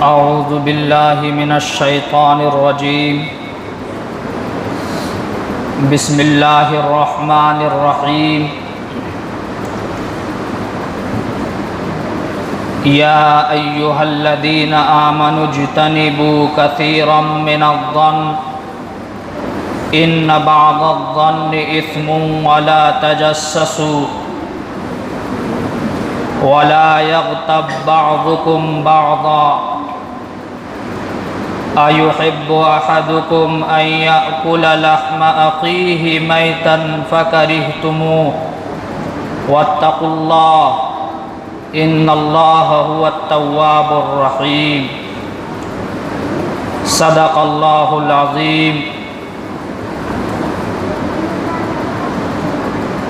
اعوذ باللہ من الشیطان الرجیم بسم اللہ الرحمن الرحیم یا ایہا الذین آمنوا اجتنبوا کثیرا من الظن ان بعض الظن اثم ولا تجسسوا ولا يغتب بعضكم بعضا أيحب أحدكم أن يأكل لحم أخيه ميتا فكرهتموه واتقوا الله إن الله هو التواب الرحيم صدق الله العظيم۔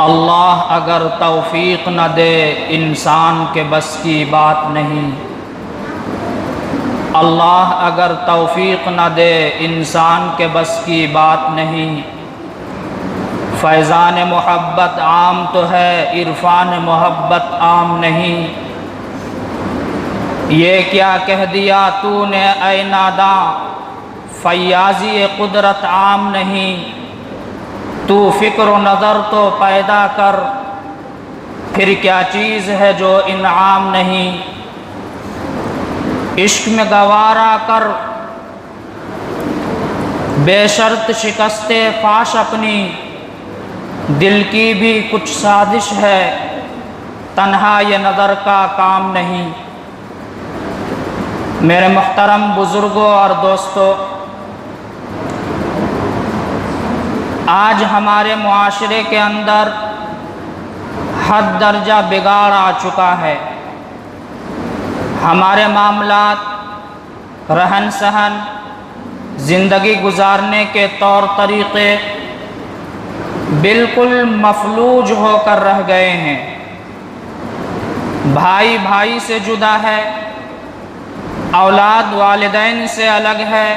اللہ اگر توفیق نہ دے انسان کے بس کی بات نہیں، اللہ اگر توفیق نہ دے انسان کے بس کی بات نہیں۔ فیضان محبت عام تو ہے، عرفان محبت عام نہیں۔ یہ کیا کہہ دیا تو نے اے ناداں، فیاضی قدرت عام نہیں۔ تو فکر و نظر تو پیدا کر، پھر کیا چیز ہے جو انعام نہیں۔ عشق میں گوارا کر بے شرط شکست فاش اپنی، دل کی بھی کچھ سازش ہے، تنہا یہ نظر کا کام نہیں۔ میرے محترم بزرگوں اور دوستو، آج ہمارے معاشرے کے اندر حد درجہ بگاڑ آ چکا ہے۔ ہمارے معاملات، رہن سہن، زندگی گزارنے کے طور طریقے بالکل مفلوج ہو کر رہ گئے ہیں۔ بھائی بھائی سے جدا ہے، اولاد والدین سے الگ ہے،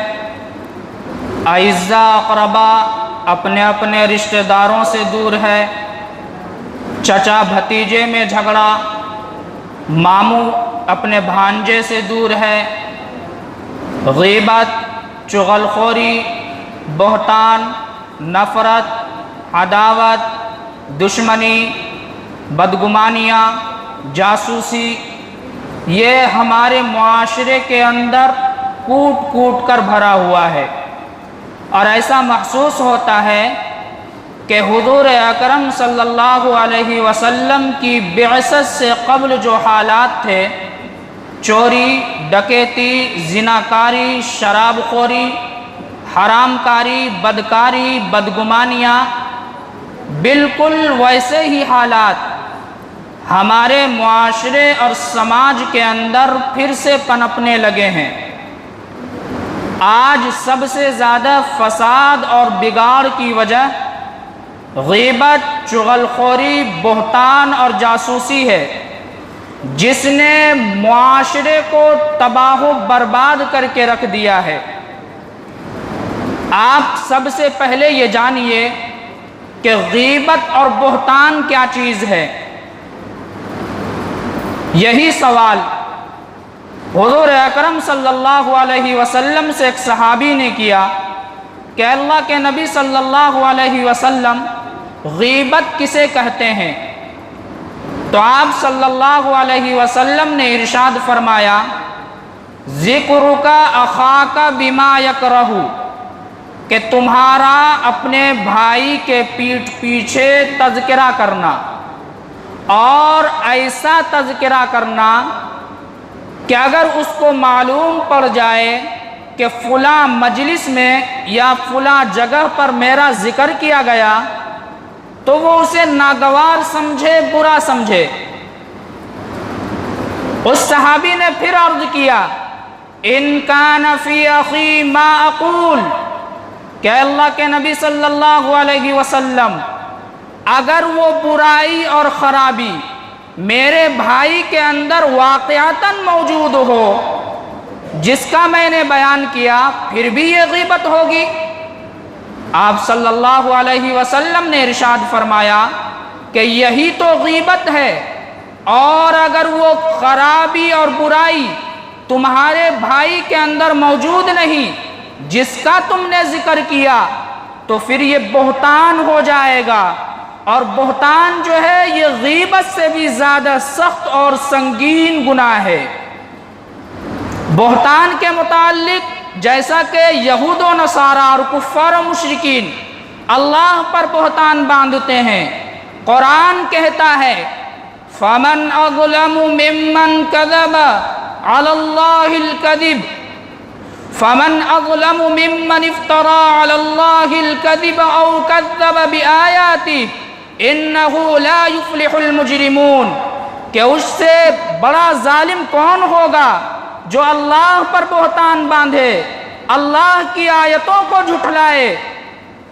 اعزاء اقربا اپنے اپنے رشتہ داروں سے دور ہے، چچا بھتیجے میں جھگڑا، ماموں اپنے بھانجے سے دور ہے۔ غیبت، چغل خوری، بہتان، نفرت، عداوت، دشمنی، بدگمانیاں، جاسوسی، یہ ہمارے معاشرے کے اندر کوٹ کوٹ کر بھرا ہوا ہے، اور ایسا محسوس ہوتا ہے کہ حضور اکرم صلی اللہ علیہ وسلم کی بعثت سے قبل جو حالات تھے، چوری، ڈکیتی، زناکاری، شراب خوری، حرام کاری، بدکاری، بدگمانیاں، بالکل ویسے ہی حالات ہمارے معاشرے اور سماج کے اندر پھر سے پنپنے لگے ہیں۔ آج سب سے زیادہ فساد اور بگاڑ کی وجہ غیبت، چغل خوری، بہتان اور جاسوسی ہے، جس نے معاشرے کو تباہ و برباد کر کے رکھ دیا ہے۔ آپ سب سے پہلے یہ جانیے کہ غیبت اور بہتان کیا چیز ہے۔ یہی سوال حضور اکرم صلی اللہ علیہ وسلم سے ایک صحابی نے کیا کہ اللہ کے نبی صلی اللہ علیہ وسلم، غیبت کسے کہتے ہیں؟ تو آپ صلی اللہ علیہ وسلم نے ارشاد فرمایا، ذکرک اخاک بما یکرہ، کہ تمہارا اپنے بھائی کے پیٹھ پیچھے تذکرہ کرنا، اور ایسا تذکرہ کرنا کہ اگر اس کو معلوم پڑ جائے کہ فلاں مجلس میں یا فلاں جگہ پر میرا ذکر کیا گیا تو وہ اسے ناگوار سمجھے، برا سمجھے۔ اس صحابی نے پھر عرض کیا، ان کان فی اخی ما اقول، کہ اللہ کے نبی صلی اللہ علیہ وسلم، اگر وہ برائی اور خرابی میرے بھائی کے اندر واقعتاً موجود ہو جس کا میں نے بیان کیا، پھر بھی یہ غیبت ہوگی۔ آپ صلی اللہ علیہ وسلم نے ارشاد فرمایا کہ یہی تو غیبت ہے، اور اگر وہ خرابی اور برائی تمہارے بھائی کے اندر موجود نہیں جس کا تم نے ذکر کیا تو پھر یہ بہتان ہو جائے گا، اور بہتان جو ہے یہ غیبت سے بھی زیادہ سخت اور سنگین گناہ ہے۔ بہتان کے متعلق جیسا کہ یہود و نصارہ اور کفار و مشرکین اللہ پر بہتان باندھتے ہیں، قرآن کہتا ہے فَمَنْ أَظْلَمُ مِمَّنْ كَذَبَ عَلَى اللَّهِ الْكَذِبَ فَمَنْ أَظْلَمُ مِمَّنِ افْتَرَى عَلَى اللَّهِ الْكَذِبَ أَوْ كَذَّبَ بِآيَاتِهِ إِنَّهُ لَا يُفْلِحُ الْمُجْرِمُونَ کہ اس سے بڑا ظالم کون ہوگا جو اللہ پر بہتان باندھے، اللہ کی آیتوں کو جھٹلائے۔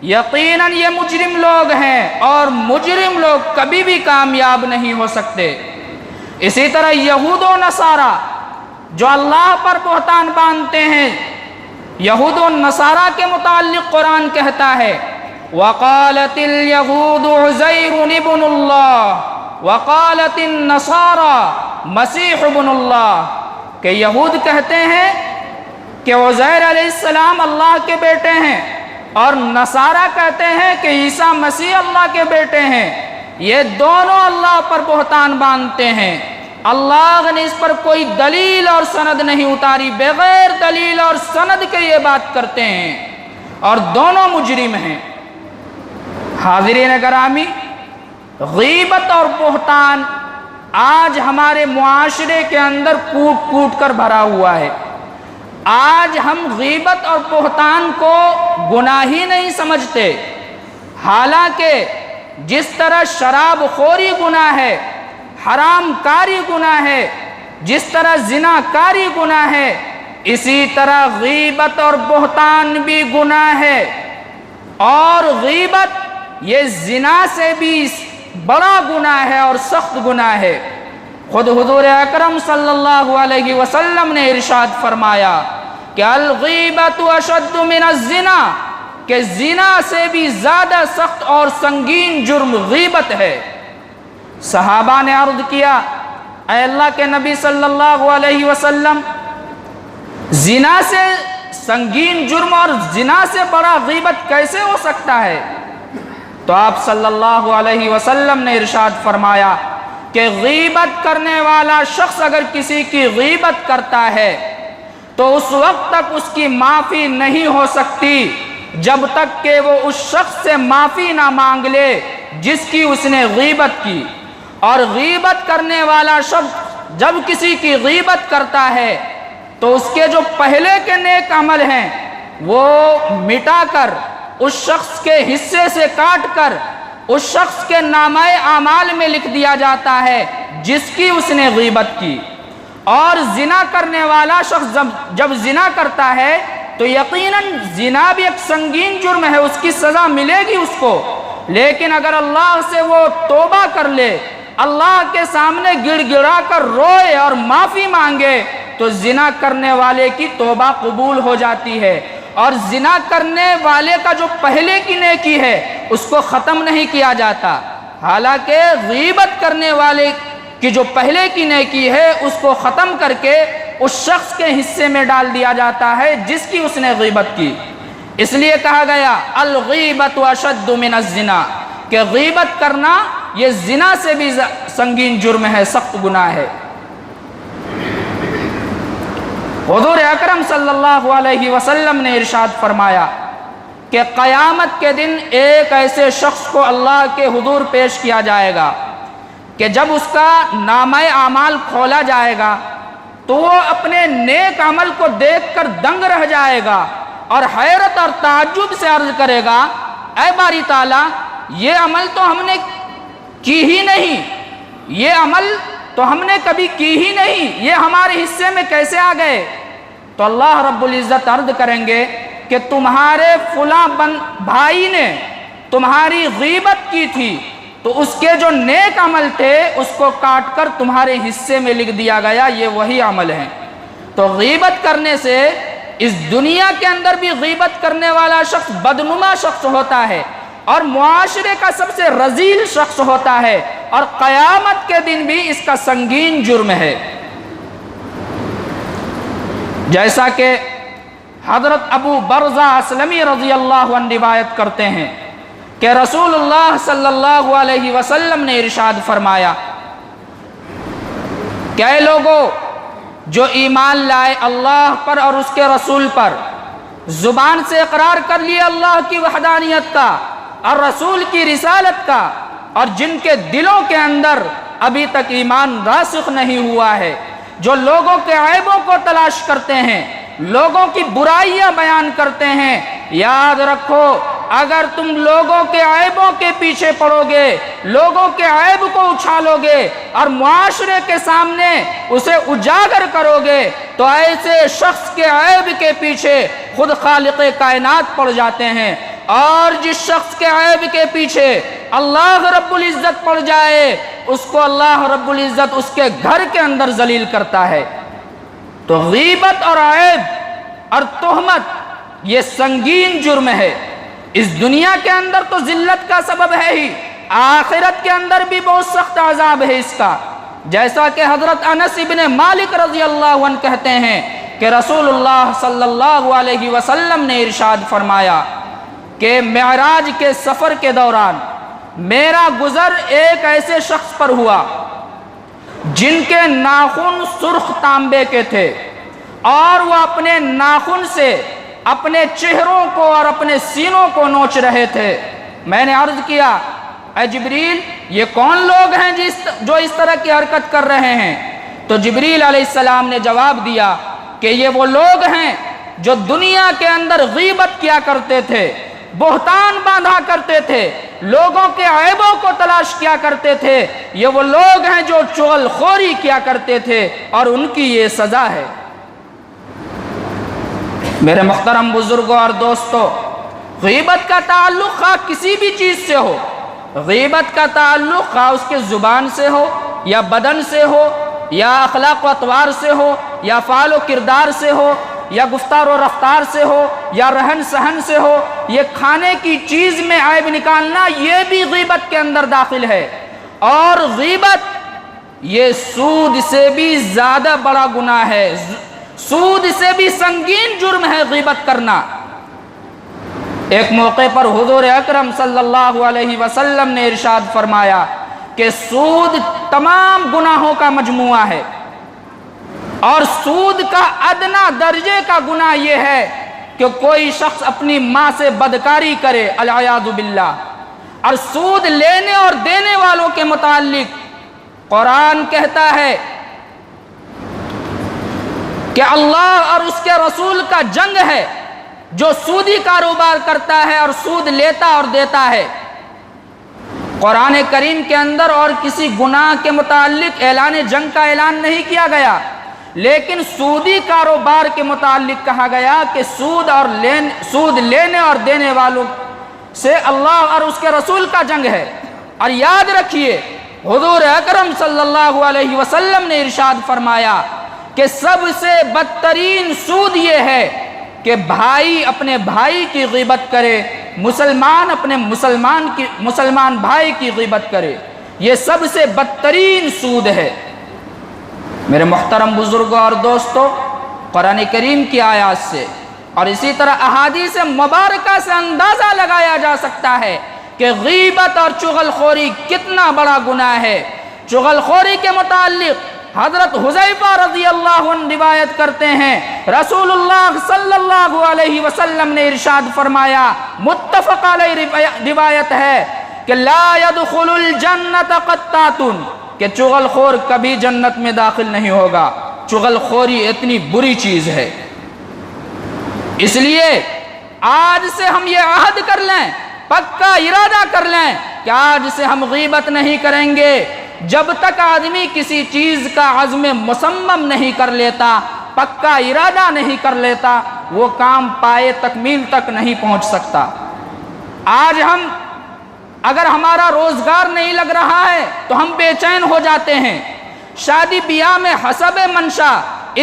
یقیناً یہ مجرم لوگ ہیں اور مجرم لوگ کبھی بھی کامیاب نہیں ہو سکتے۔ اسی طرح یہود و نصارہ جو اللہ پر بہتان باندھتے ہیں، یہود و نصارہ کے متعلق قرآن کہتا ہے وَقَالَتِ الْيَهُودُ عُزَيْرٌ ابْنُ اللَّهِ وَقَالَتِ النَّصَارَى مَسِيحُ ابْنُ اللَّهِ کہ یہود کہتے ہیں کہ عزیر علیہ السلام اللہ کے بیٹے ہیں، اور نصارہ کہتے ہیں کہ عیسیٰ مسیح اللہ کے بیٹے ہیں۔ یہ دونوں اللہ پر بہتان باندھتے ہیں، اللہ نے اس پر کوئی دلیل اور سند نہیں اتاری، بغیر دلیل اور سند کے یہ بات کرتے ہیں، اور دونوں مجرم ہیں۔ حاضرین گرامی، غیبت اور بہتان آج ہمارے معاشرے کے اندر کوٹ کوٹ کر بھرا ہوا ہے۔ آج ہم غیبت اور بہتان کو گناہ ہی نہیں سمجھتے، حالانکہ جس طرح شراب خوری گناہ ہے، حرام کاری گناہ ہے، جس طرح زنا کاری گناہ ہے، اسی طرح غیبت اور بہتان بھی گناہ ہے، اور غیبت یہ زنا سے بھی بڑا گناہ ہے اور سخت گناہ ہے۔ خود حضور اکرم صلی اللہ علیہ وسلم نے ارشاد فرمایا کہ الغیبت اشد من الزنا، کہ زنا سے بھی زیادہ سخت اور سنگین جرم غیبت ہے۔ صحابہ نے عرض کیا اے اللہ کے نبی صلی اللہ علیہ وسلم، زنا سے سنگین جرم اور زنا سے بڑا غیبت کیسے ہو سکتا ہے؟ تو آپ صلی اللہ علیہ وسلم نے ارشاد فرمایا کہ غیبت کرنے والا شخص اگر کسی کی غیبت کرتا ہے تو اس وقت تک اس کی معافی نہیں ہو سکتی جب تک کہ وہ اس شخص سے معافی نہ مانگ لے جس کی اس نے غیبت کی۔ اور غیبت کرنے والا شخص جب کسی کی غیبت کرتا ہے تو اس کے جو پہلے کے نیک عمل ہیں وہ مٹا کر اس شخص کے حصے سے کاٹ کر اس شخص کے نامہ اعمال میں لکھ دیا جاتا ہے جس کی اس نے غیبت کی۔ اور زنا کرنے والا شخص جب زنا کرتا ہے تو یقیناً زنا بھی ایک سنگین جرم ہے، اس کی سزا ملے گی اس کو، لیکن اگر اللہ سے وہ توبہ کر لے، اللہ کے سامنے گڑ گڑا کر روئے اور معافی مانگے تو زنا کرنے والے کی توبہ قبول ہو جاتی ہے۔ اور زنا کرنے والے کا جو پہلے کی نیکی ہے اس کو ختم نہیں کیا جاتا، حالانکہ غیبت کرنے والے کی جو پہلے کی نیکی ہے اس کو ختم کر کے اس شخص کے حصے میں ڈال دیا جاتا ہے جس کی اس نے غیبت کی۔ اس لیے کہا گیا الغیبت اشد من الزنا، کہ غیبت کرنا یہ زنا سے بھی سنگین جرم ہے، سخت گناہ ہے۔ حضور اکرم صلی اللہ علیہ وسلم نے ارشاد فرمایا کہ قیامت کے دن ایک ایسے شخص کو اللہ کے حضور پیش کیا جائے گا کہ جب اس کا نامہ اعمال کھولا جائے گا تو وہ اپنے نیک عمل کو دیکھ کر دنگ رہ جائے گا اور حیرت اور تعجب سے عرض کرے گا اے باری تعالیٰ، یہ عمل تو ہم نے کی ہی نہیں، یہ عمل تو ہم نے کبھی کی ہی نہیں، یہ ہمارے حصے میں کیسے آ گئے؟ تو اللہ رب العزت عرض کریں گے کہ تمہارے فلاں بھائی نے تمہاری غیبت کی تھی تو اس کے جو نیک عمل تھے اس کو کاٹ کر تمہارے حصے میں لکھ دیا گیا، یہ وہی عمل ہیں۔ تو غیبت کرنے سے اس دنیا کے اندر بھی غیبت کرنے والا شخص بدنما شخص ہوتا ہے اور معاشرے کا سب سے رذیل شخص ہوتا ہے، اور قیامت کے دن بھی اس کا سنگین جرم ہے۔ جیسا کہ حضرت ابو برزہ اسلمی رضی اللہ عنہ روایت کرتے ہیں کہ رسول اللہ صلی اللہ علیہ وسلم نے ارشاد فرمایا کہ اے لوگو جو ایمان لائے اللہ پر اور اس کے رسول پر، زبان سے اقرار کر لیے اللہ کی وحدانیت کا اور رسول کی رسالت کا، اور جن کے دلوں کے اندر ابھی تک ایمان راسخ نہیں ہوا ہے، جو لوگوں کے عیبوں کو تلاش کرتے ہیں، لوگوں کی برائیاں بیان کرتے ہیں، یاد رکھو اگر تم لوگوں کے عیبوں کے پیچھے پڑو گے، لوگوں کے عیب کو اچھالو گے اور معاشرے کے سامنے اسے اجاگر کرو گے تو ایسے شخص کے عیب کے پیچھے خود خالق کائنات پڑ جاتے ہیں، اور جس شخص کے عیب کے پیچھے اللہ رب العزت پڑ جائے اس کو اللہ رب العزت اس کے گھر کے اندر ذلیل کرتا ہے۔ تو غیبت اور عیب اور تہمت یہ سنگین جرم ہے، اس دنیا کے اندر تو ذلت کا سبب ہے ہی، آخرت کے اندر بھی بہت سخت عذاب ہے اس کا، جیسا کہ حضرت انس ابن مالک رضی اللہ عنہ کہتے ہیں کہ رسول اللہ صلی اللہ علیہ وسلم نے ارشاد فرمایا کہ معراج کے سفر کے دوران میرا گزر ایک ایسے شخص پر ہوا جن کے ناخن سرخ تانبے کے تھے، اور وہ اپنے ناخن سے اپنے چہروں کو اور اپنے سینوں کو نوچ رہے تھے۔ میں نے عرض کیا اے جبریل یہ کون لوگ ہیں جو اس طرح کی حرکت کر رہے ہیں؟ تو جبریل علیہ السلام نے جواب دیا کہ یہ وہ لوگ ہیں جو دنیا کے اندر غیبت کیا کرتے تھے، بہتان باندھا کرتے تھے، لوگوں کے عیبوں کو تلاش کیا کرتے تھے، یہ وہ لوگ ہیں جو چغل خوری کیا کرتے تھے، اور ان کی یہ سزا ہے۔ میرے محترم بزرگوں اور دوستوں، غیبت کا تعلق خواہ کسی بھی چیز سے ہو، غیبت کا تعلق خواہ اس کے زبان سے ہو یا بدن سے ہو یا اخلاق و اطوار سے ہو یا فعل و کردار سے ہو یا گفتار و رفتار سے ہو یا رہن سہن سے ہو، یہ کھانے کی چیز میں عیب نکالنا یہ بھی غیبت کے اندر داخل ہے، اور غیبت یہ سود سے بھی زیادہ بڑا گناہ ہے، سود سے بھی سنگین جرم ہے غیبت کرنا۔ ایک موقع پر حضور اکرم صلی اللہ علیہ وسلم نے ارشاد فرمایا کہ سود تمام گناہوں کا مجموعہ ہے، اور سود کا ادنا درجے کا گناہ یہ ہے کہ کوئی شخص اپنی ماں سے بدکاری کرے، العیاذ باللہ۔ اور سود لینے اور دینے والوں کے متعلق قرآن کہتا ہے کہ اللہ اور اس کے رسول کا جنگ ہے جو سودی کاروبار کرتا ہے اور سود لیتا اور دیتا ہے۔ قرآن کریم کے اندر اور کسی گناہ کے متعلق اعلان جنگ کا اعلان نہیں کیا گیا، لیکن سودی کاروبار کے متعلق کہا گیا کہ سود لینے اور دینے والوں سے اللہ اور اس کے رسول کا جنگ ہے۔ اور یاد رکھیے حضور اکرم صلی اللہ علیہ وسلم نے ارشاد فرمایا کہ سب سے بدترین سود یہ ہے کہ بھائی اپنے بھائی کی غیبت کرے، مسلمان اپنے مسلمان بھائی کی غیبت کرے، یہ سب سے بدترین سود ہے۔ میرے محترم بزرگوں اور دوستوں، قرآن کریم کی آیات سے اور اسی طرح احادیث مبارکہ سے اندازہ لگایا جا سکتا ہے کہ غیبت اور چغل خوری کتنا بڑا گناہ ہے۔ چغل خوری کے متعلق حضرت حذیفہ رضی اللہ عنہ روایت کرتے ہیں رسول اللہ صلی اللہ علیہ وسلم نے ارشاد فرمایا، متفق علیہ روایت ہے کہ لا يدخل الجنت قطات، کہ چغل خور کبھی جنت میں داخل نہیں ہوگا۔ چغل خوری اتنی بری چیز ہے، اس لیے آج سے ہم یہ عہد کر لیں، پکا ارادہ کر لیں کہ آج سے ہم غیبت نہیں کریں گے۔ جب تک آدمی کسی چیز کا عزم مصمم نہیں کر لیتا، پکا ارادہ نہیں کر لیتا، وہ کام پائے تکمیل تک نہیں پہنچ سکتا۔ آج ہم اگر ہمارا روزگار نہیں لگ رہا ہے تو ہم بے چین ہو جاتے ہیں، شادی بیاہ میں حسب منشا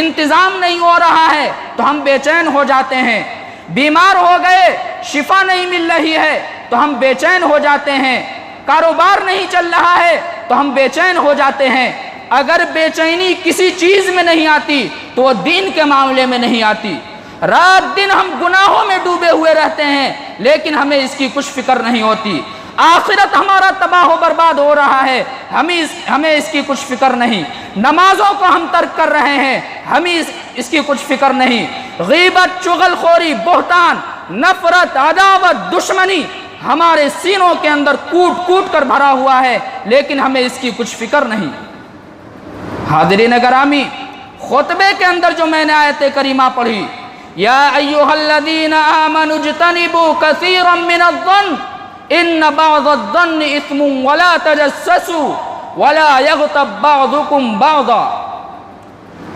انتظام نہیں ہو رہا ہے تو ہم بے چین ہو جاتے ہیں، بیمار ہو گئے شفا نہیں مل رہی ہے تو ہم بے چین ہو جاتے ہیں، کاروبار نہیں چل رہا ہے تو ہم بے چین ہو جاتے ہیں۔ اگر بے چینی کسی چیز میں نہیں آتی تو وہ دین کے معاملے میں نہیں آتی۔ رات دن ہم گناہوں میں ڈوبے ہوئے رہتے ہیں لیکن ہمیں اس کی کچھ فکر نہیں ہوتی۔ آخرت ہمارا تباہ و برباد ہو رہا ہے، ہمیں اس کی کچھ فکر نہیں۔ نمازوں کو ہم ترک کر رہے ہیں، ہمیں اس کی کچھ فکر نہیں۔ غیبت، چغل خوری، بہتان، نفرت، عداوت، دشمنی ہمارے سینوں کے اندر کوٹ کوٹ کر بھرا ہوا ہے لیکن ہمیں اس کی کچھ فکر نہیں۔ حاضرین گرامی، خطبے کے اندر جو میں نے آیت کریمہ پڑھی، یا ایھا الذین آمنوا اجتنبوا کثیرا من الظن ان بعض الظن اثم ولا تجسسوا ولا یغتب بعضکم بعضا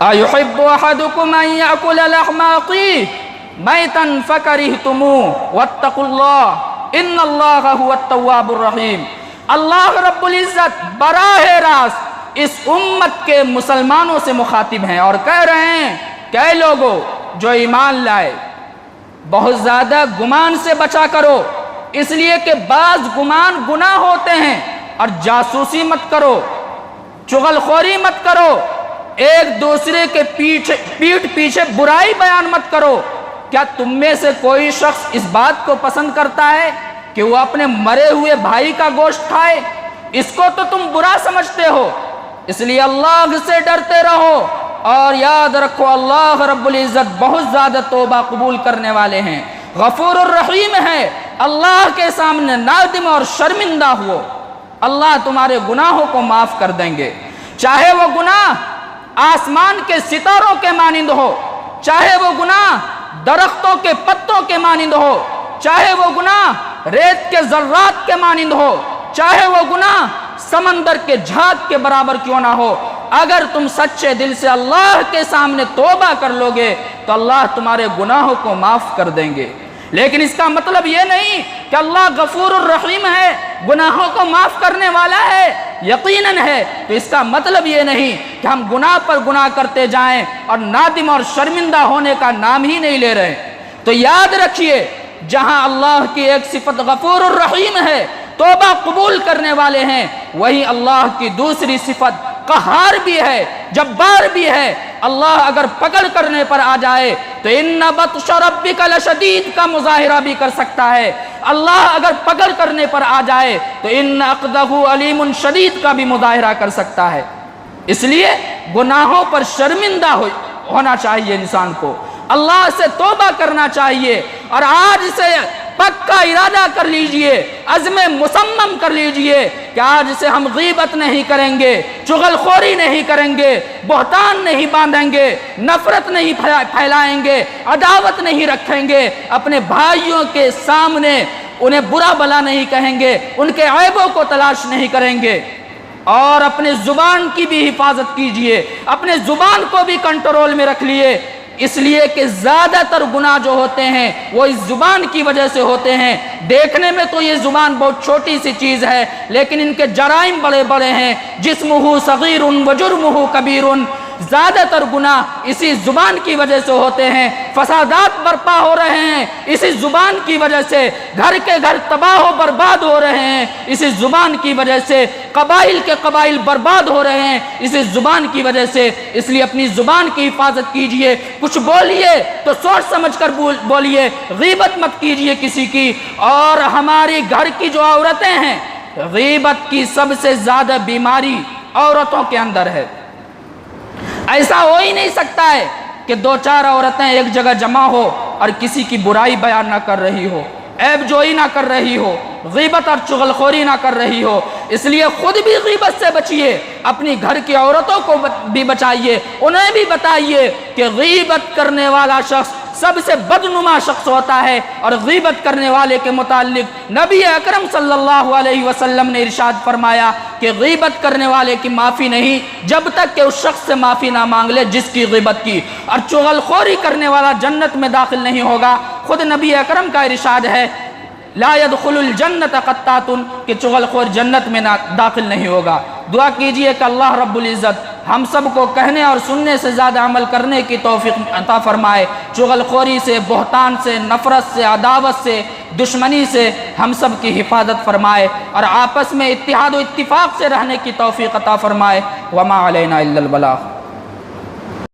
ایحب احدکم ان یأکل لحم اخیہ میتا فکرہتموہ واتقوا اللہ ان اللہ هو التواب الرحیم۔ اللہ رب العزت براہ راست اس امت کے مسلمانوں سے مخاطب ہیں اور کہہ رہے ہیں کہ اے لوگو جو ایمان لائے، بہت زیادہ گمان سے بچا کرو، اس لیے کہ بعض گمان گناہ ہوتے ہیں۔ اور جاسوسی مت کرو، چغل خوری مت کرو، ایک دوسرے کے پیٹھ پیچھے برائی بیان مت کرو۔ کیا تم میں سے کوئی شخص اس بات کو پسند کرتا ہے کہ وہ اپنے مرے ہوئے بھائی کا گوشت کھائے؟ اس کو تو تم برا سمجھتے ہو۔ اس لیے اللہ سے ڈرتے رہو اور یاد رکھو اللہ رب العزت بہت زیادہ توبہ قبول کرنے والے ہیں، غفور الرحیم ہے۔ اللہ کے سامنے نادم اور شرمندہ ہو، اللہ تمہارے گناہوں کو معاف کر دیں گے، چاہے وہ گناہ آسمان کے ستاروں کے مانند ہو، چاہے وہ گناہ درختوں کے پتوں کے مانند ہو، چاہے وہ گناہ ریت کے ذرات کے مانند ہو، چاہے وہ گناہ سمندر کے جھاگ کے برابر کیوں نہ ہو۔ اگر تم سچے دل سے اللہ کے سامنے توبہ کر لو گے تو اللہ تمہارے گناہوں کو معاف کر دیں گے۔ لیکن اس کا مطلب یہ نہیں کہ اللہ غفور الرحیم ہے، گناہوں کو معاف کرنے والا ہے، یقیناً ہے، تو اس کا مطلب یہ نہیں کہ ہم گناہ پر گناہ کرتے جائیں اور نادم اور شرمندہ ہونے کا نام ہی نہیں لے رہے۔ تو یاد رکھیے، جہاں اللہ کی ایک صفت غفور الرحیم ہے، توبہ قبول کرنے والے ہیں، وہی اللہ کی دوسری صفت قہار بھی ہے، جبار بھی ہے۔ اللہ اگر پکڑ کرنے پر آ جائے تو ان بطش ربک لشدید کا مظاہرہ بھی کر سکتا ہے۔ اللہ اگر پکڑ کرنے پر آ جائے تو ان اخذہ علیم شدید کا بھی مظاہرہ کر سکتا ہے۔ اس لیے گناہوں پر شرمندہ ہونا چاہیے انسان کو، اللہ سے توبہ کرنا چاہیے اور آج سے پکا ارادہ کر لیجئے، عزم مصمم کر لیجئے کہ آج سے ہم غیبت نہیں کریں گے، چغل خوری نہیں کریں گے، بہتان نہیں باندھیں گے، نفرت نہیں پھیلائیں گے، عداوت نہیں رکھیں گے، اپنے بھائیوں کے سامنے انہیں برا بلا نہیں کہیں گے، ان کے عیبوں کو تلاش نہیں کریں گے۔ اور اپنے زبان کی بھی حفاظت کیجئے، اپنے زبان کو بھی کنٹرول میں رکھ لیے، اس لیے کہ زیادہ تر گناہ جو ہوتے ہیں وہ اس زبان کی وجہ سے ہوتے ہیں۔ دیکھنے میں تو یہ زبان بہت چھوٹی سی چیز ہے لیکن ان کے جرائم بڑے بڑے ہیں۔ جسمہ صغیر و جرمہ کبیر، زیادہ تر گناہ اسی زبان کی وجہ سے ہوتے ہیں۔ فسادات برپا ہو رہے ہیں اسی زبان کی وجہ سے، گھر کے گھر تباہ و برباد ہو رہے ہیں اسی زبان کی وجہ سے، قبائل کے قبائل برباد ہو رہے ہیں اسی زبان کی وجہ سے۔ اس لیے اپنی زبان کی حفاظت کیجئے، کچھ بولیے تو سوچ سمجھ کر بولیے، غیبت مت کیجئے کسی کی۔ اور ہماری گھر کی جو عورتیں ہیں، غیبت کی سب سے زیادہ بیماری عورتوں کے اندر ہے۔ ایسا ہو ہی نہیں سکتا ہے کہ دو چار عورتیں ایک جگہ جمع ہو اور کسی کی برائی بیان نہ کر رہی ہو، عیب جوئی نہ کر رہی ہو، غیبت اور چغل خوری نہ کر رہی ہو۔ اس لیے خود بھی غیبت سے بچیے، اپنی گھر کی عورتوں کو بھی بچائیے، انہیں بھی بتائیے کہ غیبت کرنے والا شخص سب سے بدنما شخص ہوتا ہے۔ اور غیبت کرنے والے کے متعلق نبی اکرم صلی اللہ علیہ وسلم نے ارشاد فرمایا کہ غیبت کرنے والے کی معافی نہیں جب تک کہ اس شخص سے معافی نہ مانگ لے جس کی غیبت کی، اور چغل خوری کرنے والا جنت میں داخل نہیں ہوگا۔ خود نبی اکرم کا ارشاد ہے لا يدخل الجنت قطات کہ چغل خور جنت میں داخل نہیں ہوگا۔ دعا کیجئے کہ اللہ رب العزت ہم سب کو کہنے اور سننے سے زیادہ عمل کرنے کی توفیق عطا فرمائے، چغل خوری سے، بہتان سے، نفرت سے، عداوت سے، دشمنی سے ہم سب کی حفاظت فرمائے، اور آپس میں اتحاد و اتفاق سے رہنے کی توفیق عطا فرمائے۔ وما علینا الا البلاغ۔